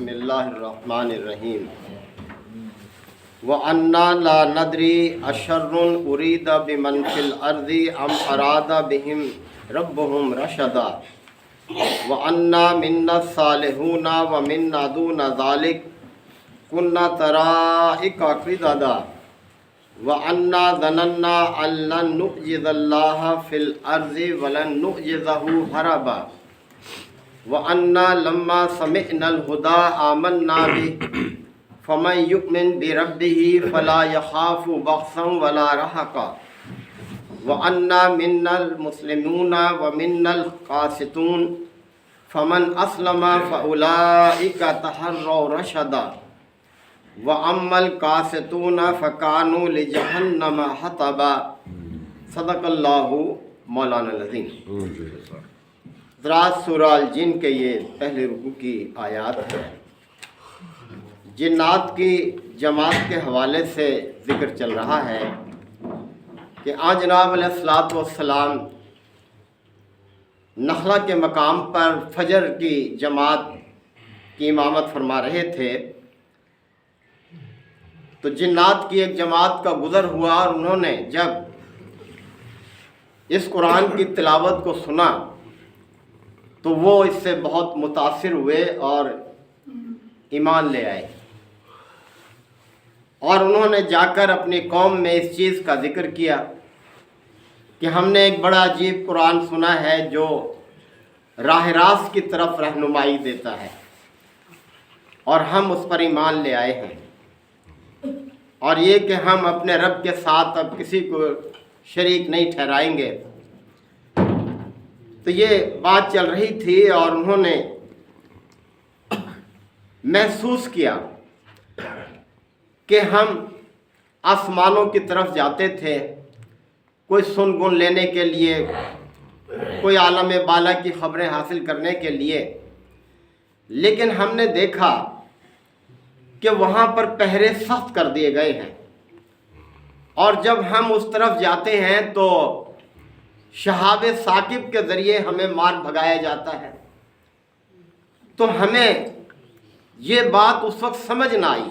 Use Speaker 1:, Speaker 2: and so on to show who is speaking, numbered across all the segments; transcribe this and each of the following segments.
Speaker 1: بسم اللہ الرحمن الرحیم وَأَنَّا لَا نَدْرِي أَشَرٌ أُرِيدَ بِمَنْ فِي الْأَرْضِ أَمْ أَرَادَ بِهِمْ رَبُّهُمْ رَشَدًا وَأَنَّا مِنَّا الصَّالِحُونَ وَمِنَّا دُونَ ذَلِكَ كُنَّا طَرَائِقَ قِدَدًا وَأَنَّا ظَنَنَّا أَن لَّن نُّعْجِزَ اللَّهَ فِي الْأَرْضِ وَلَن نُّعْجِزَهُ هَرَبًا وَأَنَّا لَمَّا سَمِعْنَا الْهُدَىٰ آمَنَّا بِهِ فَمَن يُؤْمِن بِرَبِّهِ فَلَا يَخَافُ بَخْسًا وَلَا رَهَقًا وَأَنَّا مِنَّا الْمُسْلِمُونَ وَمِنَّا الْقَاسِطُونَ فَمَنْ أَسْلَمَ فَأُولَٰئِكَ تَحَرَّوْا رَشَدًا وَأَمَّا الْقَاسِطُونَ فَكَانُوا لِجَهَنَّمَ حَطَبًا صدق اللہ مولانا العظیم۔ حضرات، سورہ الجن کے یہ پہلے رکوع کی آیات ہے۔ جنات کی جماعت کے حوالے سے ذکر چل رہا ہے کہ جناب علیہ الصلوۃ والسلام نخلا کے مقام پر فجر کی جماعت کی امامت فرما رہے تھے تو جنات کی ایک جماعت کا گزر ہوا اور انہوں نے جب اس قرآن کی تلاوت کو سنا تو وہ اس سے بہت متاثر ہوئے اور ایمان لے آئے، اور انہوں نے جا کر اپنی قوم میں اس چیز کا ذکر کیا کہ ہم نے ایک بڑا عجیب قرآن سنا ہے جو راہ راست کی طرف رہنمائی دیتا ہے، اور ہم اس پر ایمان لے آئے ہیں، اور یہ کہ ہم اپنے رب کے ساتھ اب کسی کو شریک نہیں ٹھہرائیں گے۔ تو یہ بات چل رہی تھی اور انہوں نے محسوس کیا کہ ہم آسمانوں کی طرف جاتے تھے کوئی سن گن لینے کے لیے، کوئی عالم بالا کی خبریں حاصل کرنے کے لیے، لیکن ہم نے دیکھا کہ وہاں پر پہرے سخت کر دیے گئے ہیں، اور جب ہم اس طرف جاتے ہیں تو شہاب ثاقب کے ذریعے ہمیں مار بھگایا جاتا ہے۔ تو ہمیں یہ بات اس وقت سمجھ نہ آئی،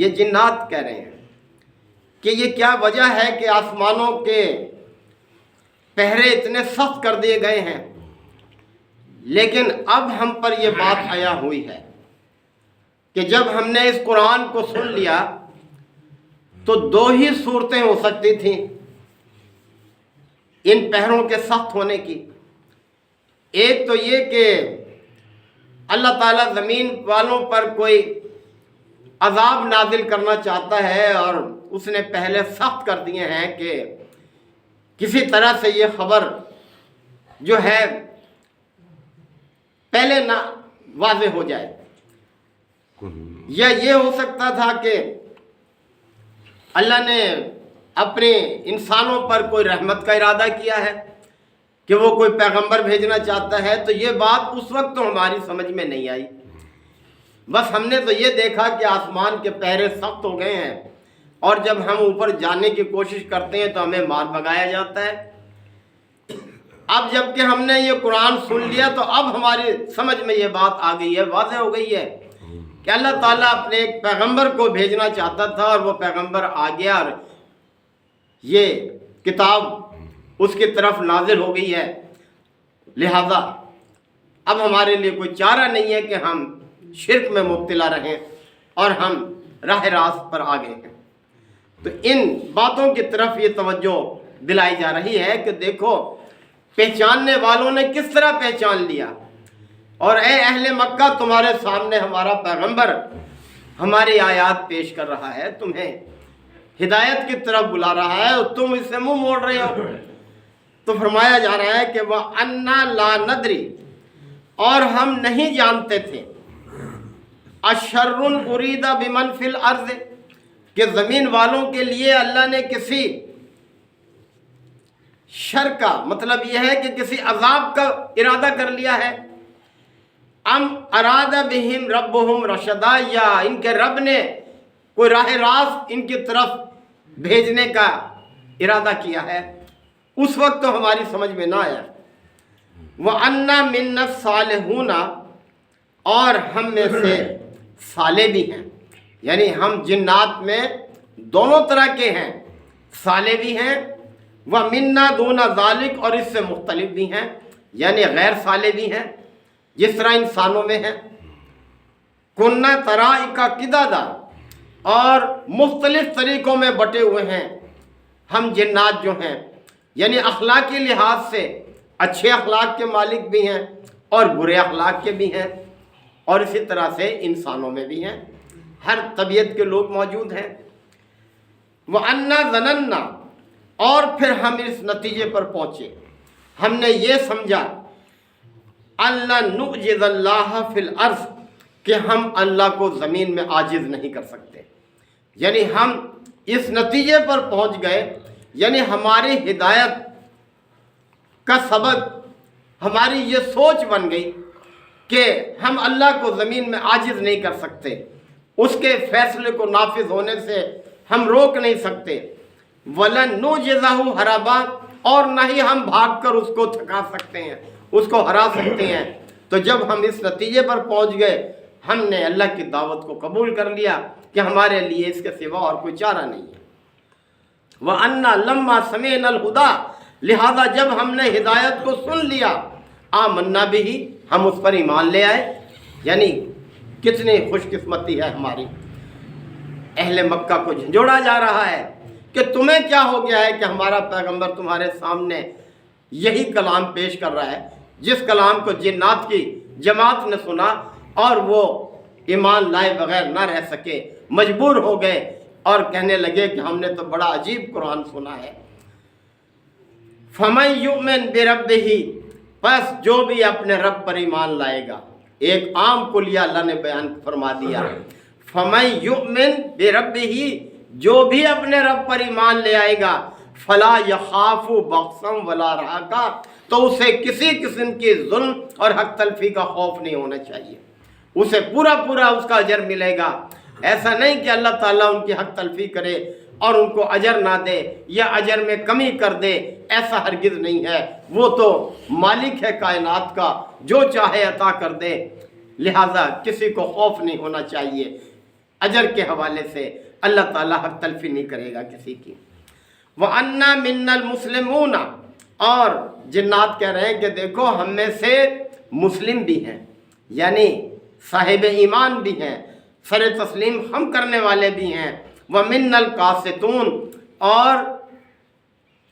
Speaker 1: یہ جنات کہہ رہے ہیں کہ یہ کیا وجہ ہے کہ آسمانوں کے پہرے اتنے سخت کر دیے گئے ہیں، لیکن اب ہم پر یہ بات عیا ہوئی ہے کہ جب ہم نے اس قرآن کو سن لیا تو دو ہی صورتیں ہو سکتی تھیں ان پہروں کے سخت ہونے کی۔ ایک تو یہ کہ اللہ تعالیٰ زمین والوں پر کوئی عذاب نازل کرنا چاہتا ہے اور اس نے پہلے سخت کر دیے ہیں کہ کسی طرح سے یہ خبر جو ہے پہلے نہ واضح ہو جائے، یا یہ ہو سکتا تھا کہ اللہ نے اپنے انسانوں پر کوئی رحمت کا ارادہ کیا ہے کہ وہ کوئی پیغمبر بھیجنا چاہتا ہے۔ تو یہ بات اس وقت تو ہماری سمجھ میں نہیں آئی، بس ہم نے تو یہ دیکھا کہ آسمان کے پہرے سخت ہو گئے ہیں، اور جب ہم اوپر جانے کی کوشش کرتے ہیں تو ہمیں مار بھگایا جاتا ہے۔ اب جب کہ ہم نے یہ قرآن سن لیا تو اب ہماری سمجھ میں یہ بات آ گئی ہے، واضح ہو گئی ہے کہ اللہ تعالیٰ اپنے ایک پیغمبر کو بھیجنا چاہتا تھا، اور وہ پیغمبر آ گیا اور یہ کتاب اس کی طرف نازل ہو گئی ہے۔ لہذا اب ہمارے لیے کوئی چارہ نہیں ہے کہ ہم شرک میں مبتلا رہیں اور ہم راہ راست پر آ گئے ہیں۔ تو ان باتوں کی طرف یہ توجہ دلائی جا رہی ہے کہ دیکھو پہچاننے والوں نے کس طرح پہچان لیا، اور اے اہل مکہ تمہارے سامنے ہمارا پیغمبر ہماری آیات پیش کر رہا ہے، تمہیں ہدایت کی طرف بلا رہا ہے اور تم اس سے منہ موڑ رہے ہو۔ تو فرمایا جا رہا ہے کہ وَأَنَّا لَا نَدْرِي، اور ہم نہیں جانتے تھے، أَشَرٌ أُرِيدَ بِمَنْ فِي الْأَرْضِ، کہ زمین والوں کے لیے اللہ نے کسی شر کا مطلب یہ ہے کہ کسی عذاب کا ارادہ کر لیا ہے، ام اراد بہم ربہم رشدا، یا ان کے رب نے کوئی راہ راست ان کی طرف بھیجنے کا ارادہ کیا ہے۔ اس وقت تو ہماری سمجھ میں نہ آیا۔ وَأَنَّا مِنَّا الصَّالِحُونَ، اور ہم میں سے صالح بھی ہیں، یعنی ہم جنات میں دونوں طرح کے ہیں، صالح بھی ہیں وَمِنَّا دُونَ ذَلِكَ، اور اس سے مختلف بھی ہیں، یعنی غیر صالح بھی ہیں جس طرح انسانوں میں ہیں۔ کُنَّا طَرَائِقَ قِدَدًا، اور مختلف طریقوں میں بٹے ہوئے ہیں ہم جنات جو ہیں، یعنی اخلاقی لحاظ سے اچھے اخلاق کے مالک بھی ہیں اور برے اخلاق کے بھی ہیں، اور اسی طرح سے انسانوں میں بھی ہیں، ہر طبیعت کے لوگ موجود ہیں۔ وَأَنَّا ظَنَنَّا، اور پھر ہم اس نتیجے پر پہنچے، ہم نے یہ سمجھا اللہ نعجز اللہ فی الارض، کہ ہم اللہ کو زمین میں عاجز نہیں کر سکتے، یعنی ہم اس نتیجے پر پہنچ گئے، یعنی ہماری ہدایت کا سبب ہماری یہ سوچ بن گئی کہ ہم اللہ کو زمین میں عاجز نہیں کر سکتے، اس کے فیصلے کو نافذ ہونے سے ہم روک نہیں سکتے۔ وَلَن نُعْجِزَهُ هَرَبًا، اور نہ ہی ہم بھاگ کر اس کو تھکا سکتے ہیں، اس کو ہرا سکتے ہیں۔ تو جب ہم اس نتیجے پر پہنچ گئے، ہم نے اللہ کی دعوت کو قبول کر لیا کہ ہمارے لیے اس کے سوا اور کوئی چارہ نہیں ہے۔ وَأَنَّا لَمَّا سَمِعْنَا الْهُدَىٰ، لہذا جب ہم نے ہدایت کو سن لیا، آمنا بھی، ہم اس پر ایمان لے آئے۔ یعنی کتنی خوش قسمتی ہے ہماری۔ اہل مکہ کو جھنجھوڑا جا رہا ہے کہ تمہیں کیا ہو گیا ہے کہ ہمارا پیغمبر تمہارے سامنے یہی کلام پیش کر رہا ہے، جس کلام کو جنات کی جماعت نے سنا اور وہ ایمان لائے بغیر نہ رہ سکے، مجبور ہو گئے اور کہنے لگے کہ ہم نے تو بڑا عجیب قرآن سنا ہے۔ فَمَن يُؤْمِن بِرَبِّهِ، پس جو بھی اپنے رب پر ایمان لائے گا، ایک عام کلیہ اللہ نے بیان فرما دیا۔ فَمَن يُؤْمِن بِرَبِّهِ، جو بھی اپنے رب پر ایمان لے آئے گا، فَلَا يَخَافُ بَخْسًا وَلَا رَهَقًا، تو اسے کسی قسم کی ظلم اور حق تلفی کا خوف نہیں ہونا چاہیے، اسے پورا پورا اس کا اجر ملے گا۔ ایسا نہیں کہ اللہ تعالیٰ ان کی حق تلفی کرے اور ان کو اجر نہ دے یا اجر میں کمی کر دے، ایسا ہرگز نہیں ہے۔ وہ تو مالک ہے کائنات کا، جو چاہے عطا کر دے، لہٰذا کسی کو خوف نہیں ہونا چاہیے۔ اجر کے حوالے سے اللہ تعالیٰ حق تلفی نہیں کرے گا کسی کی۔ وَأَنَّا مِنَّا الْمُسْلِمُونَ، اور جنات کہہ رہے ہیں کہ دیکھو ہم میں سے مسلم بھی ہیں، یعنی صاحب ایمان بھی ہیں، سر تسلیم ہم کرنے والے بھی ہیں۔ وَمِنَّا الْقَاسِطُونَ، اور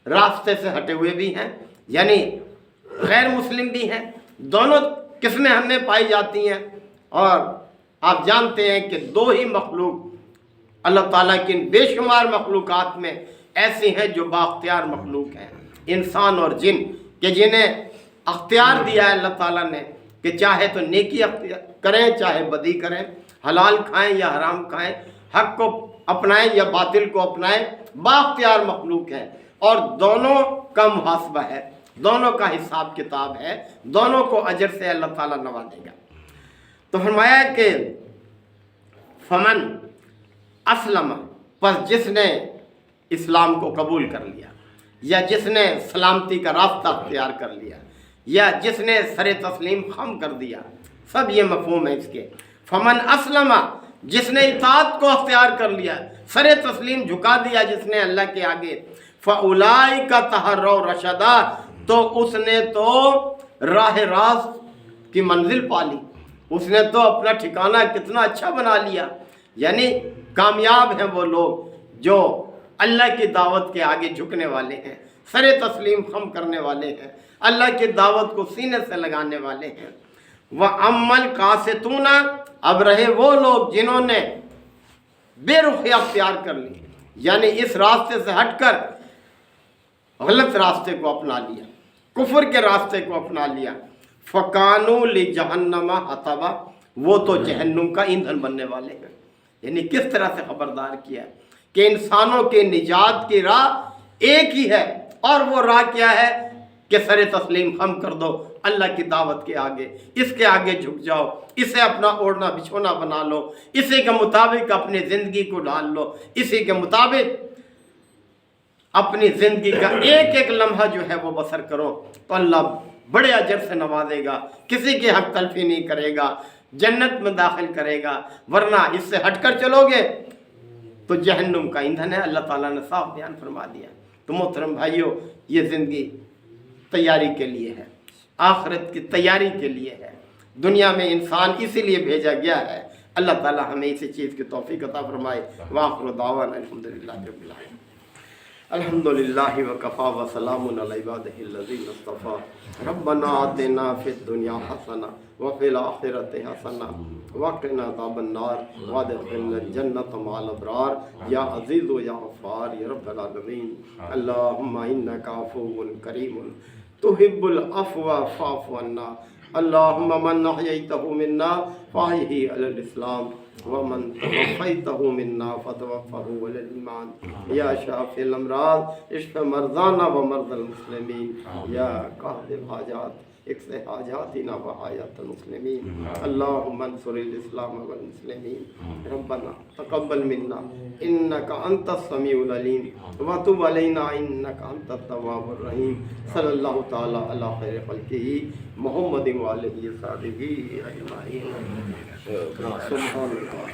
Speaker 1: راستے سے ہٹے ہوئے بھی ہیں، یعنی غیر مسلم بھی ہیں۔ دونوں قسمیں ہم میں پائی جاتی ہیں، اور آپ جانتے ہیں کہ دو ہی مخلوق اللہ تعالیٰ کی بے شمار مخلوقات میں ایسی ہیں جو بااختیار مخلوق ہیں، انسان اور جن، کہ جنہیں اختیار دیا ہے اللہ تعالیٰ نے کہ چاہے تو نیکی کریں چاہے بدی کریں، حلال کھائیں یا حرام کھائیں، حق کو اپنائیں یا باطل کو اپنائیں، بااختیار مخلوق ہے، اور دونوں کا محاسبہ ہے، دونوں کا حساب کتاب ہے، دونوں کو اجر سے اللہ تعالیٰ نوازے گا۔ تو فرمایا کہ فمن اسلم، پس جس نے اسلام کو قبول کر لیا، یا جس نے سلامتی کا راستہ اختیار کر لیا، یا جس نے سر تسلیم خم کر دیا، سب یہ مفہوم ہے اس کے۔ فمن اسلم، جس نے اطاعت کو اختیار کر لیا، سر تسلیم جھکا دیا جس نے اللہ کے آگے، فَأُولَئِكَ تَحَرَّوْا رَشَدًا، تو اس نے تو راہ راست کی منزل پا لی، اس نے تو اپنا ٹھکانہ کتنا اچھا بنا لیا۔ یعنی کامیاب ہیں وہ لوگ جو اللہ کی دعوت کے آگے جھکنے والے ہیں، سر تسلیم خم کرنے والے ہیں، اللہ کی دعوت کو سینے سے لگانے والے ہیں۔ وَأَمَّا الْقَاسِطُونَ، اب رہے وہ لوگ جنہوں نے بے رخی اختیار کر لی، یعنی اس راستے سے ہٹ کر غلط راستے کو اپنا لیا، کفر کے راستے کو اپنا لیا، فَكَانُوا لِجَهَنَّمَ حَطَبًا، وہ تو جہنم کا ایندھن بننے والے ہیں۔ یعنی کس طرح سے خبردار کیا کہ انسانوں کے نجات کی راہ ایک ہی ہے، اور وہ راہ کیا ہے کہ سر تسلیم خم کر دو اللہ کی دعوت کے آگے، اس کے آگے جھک جاؤ، اسے اپنا اوڑھنا بچھونا بنا لو، اسی کے مطابق اپنی زندگی کو ڈال لو، اسی کے مطابق اپنی زندگی کا ایک ایک لمحہ جو ہے وہ بسر کرو، تو اللہ بڑے اجر سے نوازے گا، کسی کی حق تلفی نہیں کرے گا۔ جنت میں داخل کرے گا، ورنہ اس سے ہٹ کر چلو گے تو جہنم کا ایندھن ہے۔ اللہ تعالیٰ نے صاف بیان فرما دیا۔ تو محترم بھائیوں، یہ زندگی تیاری کے لیے ہے، آخرت کی تیاری کے لیے ہے۔ دنیا میں انسان اسی لیے بھیجا گیا ہے۔ اللہ تعالیٰ ہمیں اسی چیز کی توفیق عطا فرمائے۔ وآخر دعوانا الحمدللہ رب العالمین۔ الحمدللہ وکفا وسلام علی عبادہ الذین اصطفی۔ ربنا آتنا فی الدنیا حسنہ وفی الآخرۃ حسنہ وقنا عذاب النار وادخلنا الجنۃ مع الابرار یا عزیز و یا غفار یا رب العالمین۔ اللہم انک عفو کریم تحب العفو فاعف عنا۔ اللہم من احییتہ منا فاحیہ علی الاسلام ومن توفیتہ منا فتوفہ علی الایمان۔ یا شافی الامراض اشف مرضانا ومرضى المسلمین۔ یا قاضی الحاجات اقض حاجاتنا وحاجات المسلمین۔ اللہم انصر الاسلام والمسلمین۔ ربنا تقبل منا انک انت السمیع العلیم وتب علینا انک انت التواب الرحیم۔ صلی اللہ تعالی علی خیر خلقہ محمد وآلہ وصحبہ اجمعین۔ سبحان اللہ۔